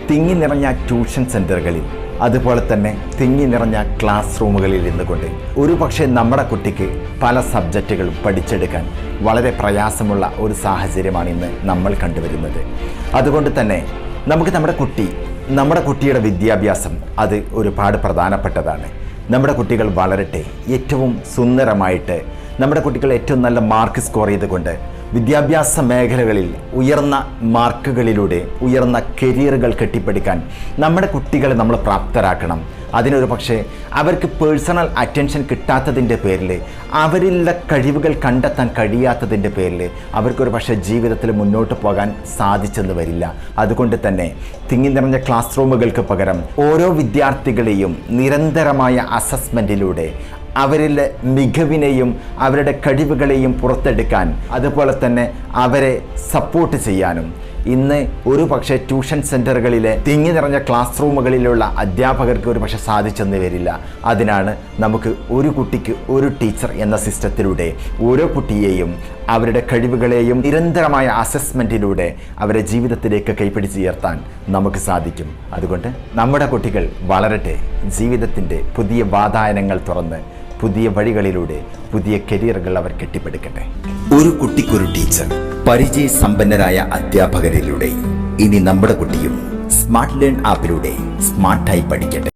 തിങ്ങി നിറഞ്ഞ ട്യൂഷൻ സെൻ്ററുകളിൽ, അതുപോലെ തന്നെ തിങ്ങി നിറഞ്ഞ ക്ലാസ് റൂമുകളിൽ ഇരുന്നുകൊണ്ട് ഒരു പക്ഷേ നമ്മുടെ കുട്ടിക്ക് പല സബ്ജക്റ്റുകളും പഠിച്ചെടുക്കാൻ വളരെ പ്രയാസമുള്ള ഒരു സാഹചര്യമാണ് ഇന്ന് നമ്മൾ കണ്ടുവരുന്നത്. അതുകൊണ്ട് തന്നെ നമുക്ക് നമ്മുടെ കുട്ടിയുടെ വിദ്യാഭ്യാസം അത് ഒരുപാട് പ്രധാനപ്പെട്ടതാണ്. നമ്മുടെ കുട്ടികൾ വളരട്ടെ, ഏറ്റവും സുന്ദരമായിട്ട് നമ്മുടെ കുട്ടികൾ ഏറ്റവും നല്ല മാർക്ക് സ്കോർ ചെയ്തുകൊണ്ട് വിദ്യാഭ്യാസ മേഖലകളിൽ ഉയർന്ന മാർക്കുകളിലൂടെ ഉയർന്ന കരിയറുകൾ കെട്ടിപ്പടുക്കാൻ നമ്മുടെ കുട്ടികളെ നമ്മൾ പ്രാപ്തരാക്കണം. അതിനൊരു പക്ഷേ അവർക്ക് പേഴ്സണൽ അറ്റൻഷൻ കിട്ടാത്തതിൻ്റെ പേരിൽ, അവരിലുള്ള കഴിവുകൾ കണ്ടെത്താൻ കഴിയാത്തതിൻ്റെ പേരിൽ അവർക്കൊരു പക്ഷേ ജീവിതത്തിൽ മുന്നോട്ട് പോകാൻ സാധിച്ചെന്ന് വരില്ല. അതുകൊണ്ട് തന്നെ തിങ്ങി നിറഞ്ഞ ക്ലാസ് റൂമുകൾക്ക് പകരം ഓരോ വിദ്യാർത്ഥികളെയും നിരന്തരമായ അസസ്മെൻറ്റിലൂടെ അവരിലെ മികവിനെയും അവരുടെ കഴിവുകളെയും പുറത്തെടുക്കാൻ, അതുപോലെ തന്നെ അവരെ സപ്പോർട്ട് ചെയ്യാനും ഇന്ന് ഒരു പക്ഷേ ട്യൂഷൻ സെൻ്ററുകളിലെ തിങ്ങി നിറഞ്ഞ ക്ലാസ് റൂമുകളിലുള്ള അധ്യാപകർക്ക് ഒരു പക്ഷേ സാധിച്ചെന്ന് വരില്ല. അതിനാണ് നമുക്ക് ഒരു കുട്ടിക്ക് ഒരു ടീച്ചർ എന്ന സിസ്റ്റത്തിലൂടെ ഓരോ കുട്ടിയെയും അവരുടെ കഴിവുകളെയും നിരന്തരമായ അസസ്മെൻറ്റിലൂടെ അവരെ ജീവിതത്തിലേക്ക് കൈപ്പിടിച്ചുയർത്താൻ നമുക്ക് സാധിക്കും. അതുകൊണ്ട് നമ്മുടെ കുട്ടികൾ വളരട്ടെ, ജീവിതത്തിൻ്റെ പുതിയ വാതായനങ്ങൾ തുറന്ന് പുതിയ വഴികളിലൂടെ പുതിയ കരിയറുകൾ അവർ കെട്ടിപ്പടുക്കട്ടെ. ഒരു കുട്ടിക്കൊരു ടീച്ചർ, പരിചയസമ്പന്നരായ അധ്യാപകരിലൂടെ ഇനി നമ്മുടെ കുട്ടിയും സ്മാർട്ട് ലേൺ ആപ്പിലൂടെ സ്മാർട്ടായി പഠിക്കട്ടെ.